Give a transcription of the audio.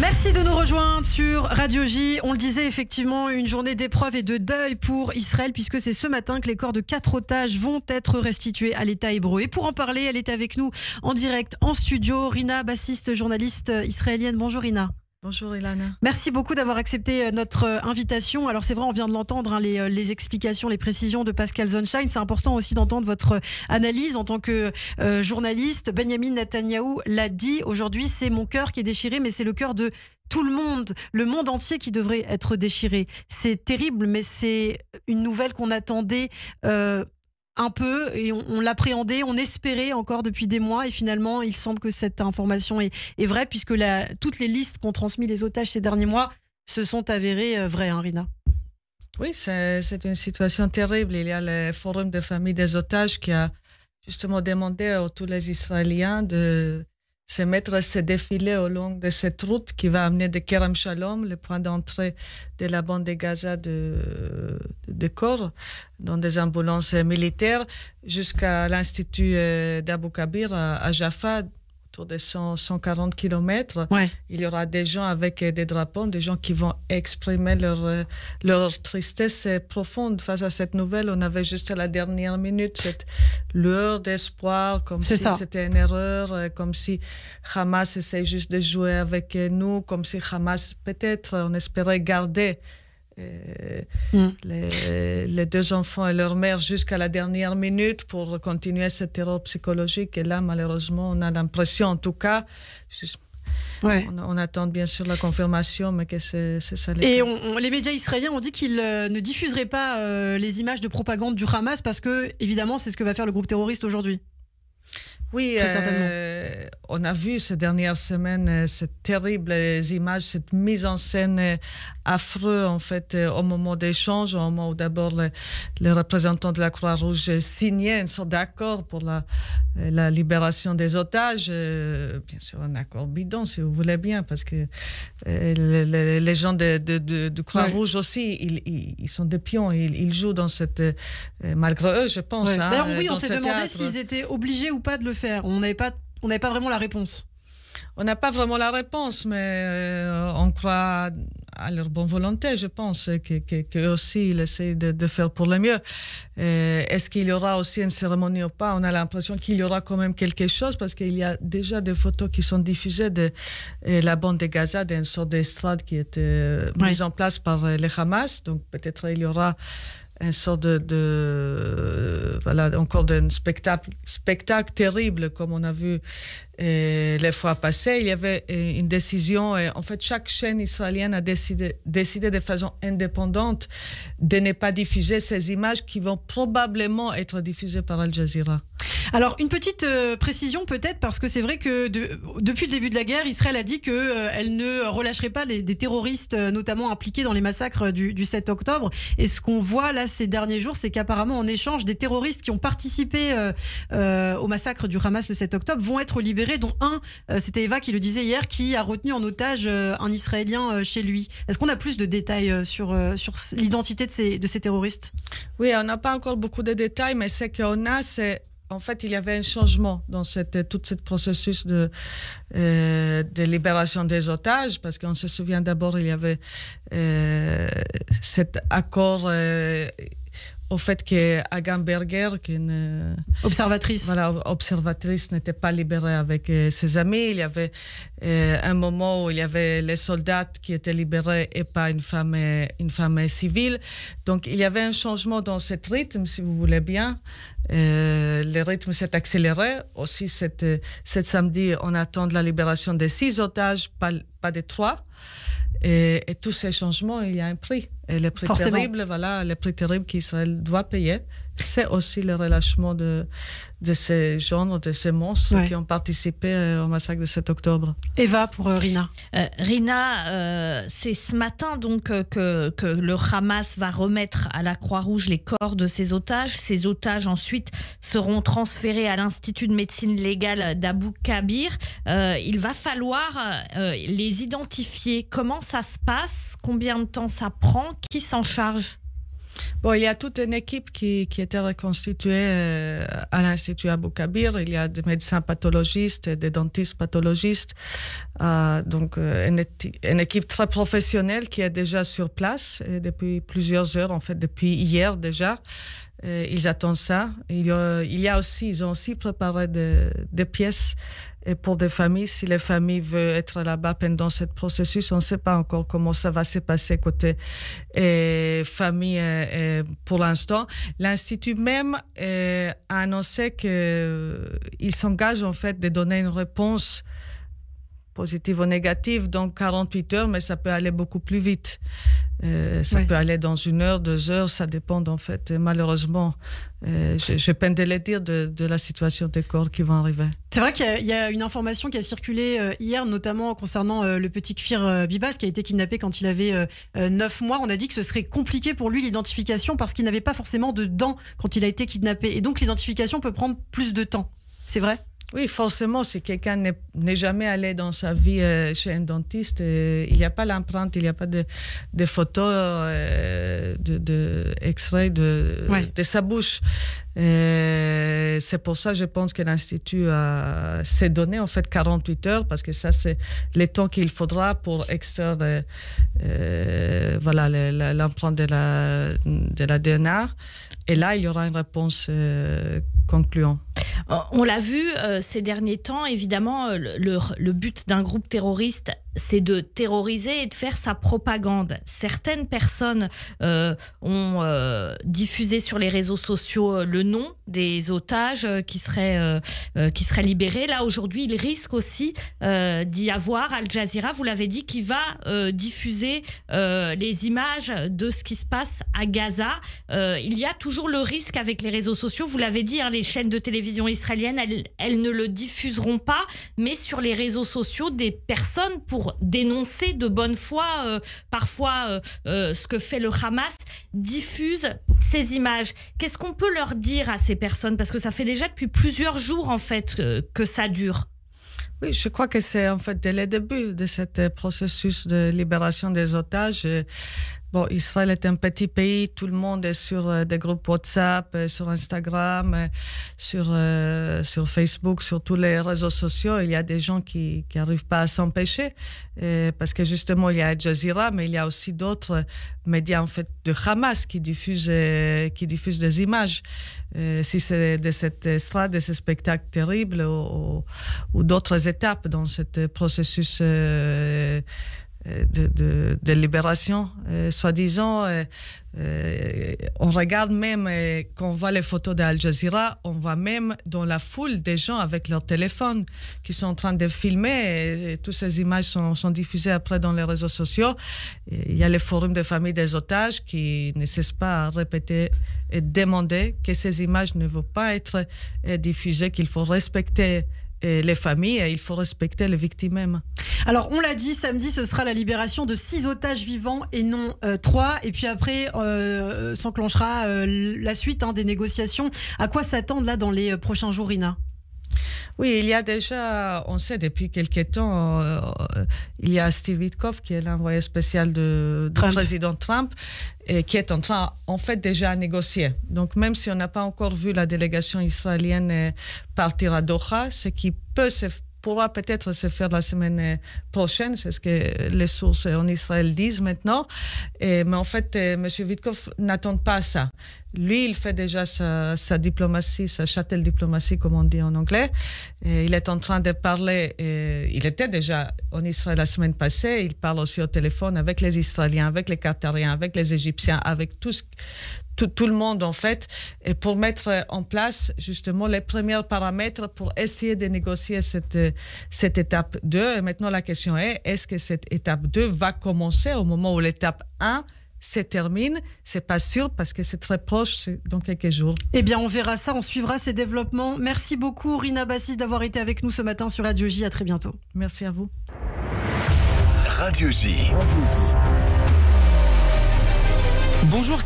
Merci de nous rejoindre sur Radio J. On le disait, effectivement, une journée d'épreuve et de deuil pour Israël, puisque c'est ce matin que les corps de 4 otages vont être restitués à l'État hébreu. Et pour en parler, elle est avec nous en direct, en studio. Rina, bassiste, journaliste israélienne. Bonjour Rina. Bonjour Ilana. Merci beaucoup d'avoir accepté notre invitation. Alors c'est vrai, on vient de l'entendre, hein, les explications, les précisions de Pascal Zonshine. C'est important aussi d'entendre votre analyse en tant que journaliste. Benjamin Netanyahou l'a dit, aujourd'hui c'est mon cœur qui est déchiré, mais c'est le cœur de tout le monde entier qui devrait être déchiré. C'est terrible, mais c'est une nouvelle qu'on attendait un peu, et on l'appréhendait, on espérait encore depuis des mois, et finalement il semble que cette information est vraie, puisque toutes les listes qu'ont transmis les otages ces derniers mois se sont avérées vraies, hein, Rina. Oui, c'est une situation terrible. Il y a le Forum de famille des otages qui a justement demandé à tous les Israéliens de se mettre à se défiler au long de cette route qui va amener de Kerem Shalom, le point d'entrée de la bande de Gaza de corps, dans des ambulances militaires, jusqu'à l'Institut d'Abu Kabir à Jaffa, autour de 140 km. Ouais. Il y aura des gens avec des drapeaux, des gens qui vont exprimer leur tristesse profonde face à cette nouvelle. On avait juste à la dernière minute cette lueur d'espoir, comme si c'était une erreur, comme si Hamas essaie juste de jouer avec nous, comme si Hamas, peut-être, on espérait garder les deux enfants et leur mère jusqu'à la dernière minute pour continuer ce terror psychologique. Et là, malheureusement, on a l'impression, en tout cas, on attend bien sûr la confirmation, mais que c'est ça. Et les médias israéliens ont dit qu'ils ne diffuseraient pas les images de propagande du Hamas parce que, évidemment, c'est ce que va faire le groupe terroriste aujourd'hui. Oui, on a vu ces dernières semaines ces terribles images, cette mise en scène affreuse en fait au moment des échanges, au moment où d'abord les représentants de la Croix-Rouge signaient une sorte d'accord pour la libération des otages. Bien sûr, un accord bidon, si vous voulez bien, parce que les gens de Croix-Rouge aussi, ils sont des pions, ils jouent dans cette... malgré eux, je pense. Ouais. Hein, d'ailleurs, oui, on s'est demandé théâtre. S'ils étaient obligés ou pas de le faire. On n'avait pas vraiment la réponse. On n'a pas vraiment la réponse, mais on croit à leur bonne volonté, je pense, qu'eux aussi, ils essaient de faire pour le mieux. Est-ce qu'il y aura aussi une cérémonie ou pas? On a l'impression qu'il y aura quand même quelque chose, parce qu'il y a déjà des photos qui sont diffusées de la bande de Gaza, d'une sorte d'estrade qui était mise en place par le Hamas. Donc peut-être il y aura une sorte voilà, encore d'un spectacle terrible, comme on a vu les fois passées. Il y avait une décision, et en fait, chaque chaîne israélienne a décidé de façon indépendante de ne pas diffuser ces images qui vont probablement être diffusées par Al Jazeera. Alors, une petite précision peut-être, parce que c'est vrai que depuis le début de la guerre, Israël a dit qu'elle ne relâcherait pas des terroristes, notamment impliqués dans les massacres du 7 octobre. Et ce qu'on voit là ces derniers jours, c'est qu'apparemment, en échange, des terroristes qui ont participé au massacre du Hamas le 7 octobre vont être libérés, dont c'était Eva qui le disait hier, qui a retenu en otage un Israélien chez lui. Est-ce qu'on a plus de détails sur l'identité de ces terroristes? Oui, on n'a pas encore beaucoup de détails, mais ce qu'on a, c'est... En fait, il y avait un changement dans tout ce processus de libération des otages, parce qu'on se souvient d'abord, il y avait cet accord au fait qu'Agam Berger, qui est une observatrice, n'était pas libérée avec ses amis. Il y avait un moment où il y avait les soldats qui étaient libérés et pas une femme civile. Donc il y avait un changement dans ce rythme, si vous voulez bien. Le rythme s'est accéléré. Aussi, cet samedi, on attend la libération de 6 otages, pas de 3. Et tous ces changements, il y a un prix. Et le prix terrible, le prix terrible qu'Israël doit payer, c'est aussi le relâchement de ces gens, de ces monstres qui ont participé au massacre de 7 octobre. Eva, pour Rina. Rina, c'est ce matin donc que le Hamas va remettre à la Croix-Rouge les corps de ces otages. Ces otages ensuite seront transférés à l'Institut de médecine légale d'Abu Kabir. Il va falloir les identifier. Comment ça se passe? Combien de temps ça prend? Qui s'en charge? Bon, il y a toute une équipe qui était reconstituée à l'Institut Abou Kabir. Il y a des médecins pathologistes, des dentistes pathologistes. Donc, une équipe très professionnelle qui est déjà sur place depuis plusieurs heures, en fait, depuis hier déjà. Ils attendent ça. Ils ont aussi préparé des pièces pour des familles. Si les familles veulent être là-bas pendant ce processus, on ne sait pas encore comment ça va se passer côté famille pour l'instant. L'Institut même a annoncé qu'il s'engage en fait de donner une réponse positive ou négative dans 48 heures, mais ça peut aller beaucoup plus vite. Ça peut aller dans 1 heure, 2 heures, ça dépend en fait, malheureusement. Je peine de le dire de la situation des corps qui vont arriver. C'est vrai qu'il y a une information qui a circulé hier, notamment concernant le petit Kfir Bibas qui a été kidnappé quand il avait 9 mois. On a dit que ce serait compliqué pour lui l'identification parce qu'il n'avait pas forcément de dents quand il a été kidnappé. Et donc l'identification peut prendre plus de temps. C'est vrai ? Oui, forcément, si quelqu'un n'est jamais allé dans sa vie chez un dentiste, il n'y a pas l'empreinte, il n'y a pas de photos, d'extraits de sa bouche. C'est pour ça, je pense que l'Institut s'est donné en fait 48 heures, parce que ça, c'est le temps qu'il faudra pour extraire l'empreinte de la DNA. Et là, il y aura une réponse concluante. On l'a vu ces derniers temps, évidemment, le but d'un groupe terroriste, c'est de terroriser et de faire sa propagande. Certaines personnes ont diffusé sur les réseaux sociaux le nom des otages qui seraient libérés. Là, aujourd'hui, il risque aussi d'y avoir, Al Jazeera, vous l'avez dit, qui va diffuser les images de ce qui se passe à Gaza. Il y a toujours le risque avec les réseaux sociaux, vous l'avez dit, hein, les chaînes de télévision israéliennes, elles ne le diffuseront pas, mais sur les réseaux sociaux, des personnes, pour dénoncer de bonne foi parfois ce que fait le Hamas, diffusent ces images. Qu'est-ce qu'on peut leur dire à ces personnes? Parce que ça fait déjà depuis plusieurs jours en fait que ça dure. Oui, je crois que c'est en fait dès le début de ce processus de libération des otages. Bon, Israël est un petit pays, tout le monde est sur des groupes WhatsApp, sur Instagram, sur Facebook, sur tous les réseaux sociaux. Il y a des gens qui n'arrivent pas à s'empêcher parce que justement, il y a Al Jazeera, mais il y a aussi d'autres médias en fait de Hamas qui diffusent des images. Si c'est de cette estrade, de ce spectacle terrible ou d'autres étapes dans ce processus de libération, soi-disant. On regarde même, quand on voit les photos d'Al Jazeera, on voit même dans la foule des gens avec leur téléphone qui sont en train de filmer, et toutes ces images sont diffusées après dans les réseaux sociaux. Il y a le forum des familles des otages qui ne cesse pas à répéter et demander que ces images ne vont pas être diffusées, qu'il faut respecter les familles, et il faut respecter les victimes même. Alors, on l'a dit, samedi, ce sera la libération de 6 otages vivants et non 3. Et puis après, s'enclenchera la suite des négociations. À quoi s'attendre là dans les prochains jours, Rina ? Oui, il y a déjà, on sait depuis quelques temps, il y a Steve Witkoff qui est l'envoyé spécial du président Trump et qui est en train, en fait, déjà à négocier. Donc, même si on n'a pas encore vu la délégation israélienne partir à Doha, ce qui pourra peut-être se faire la semaine prochaine, c'est ce que les sources en Israël disent maintenant. Mais en fait, M. Witkoff n'attend pas ça. Lui, il fait déjà sa diplomatie, sa shuttle diplomatie, comme on dit en anglais. Et il est en train de parler, il était déjà en Israël la semaine passée, il parle aussi au téléphone avec les Israéliens, avec les Qatariens, avec les Égyptiens, avec tout le monde en fait, et pour mettre en place justement les premiers paramètres pour essayer de négocier cette étape 2. Et maintenant la question est-ce que cette étape 2 va commencer au moment où l'étape 1 se termine? C'est pas sûr parce que c'est très proche, c'est dans quelques jours. Eh bien, on verra ça, on suivra ces développements. Merci beaucoup, Rina Bassis, d'avoir été avec nous ce matin sur Radio J. À très bientôt. Merci à vous. Radio J. Bonjour.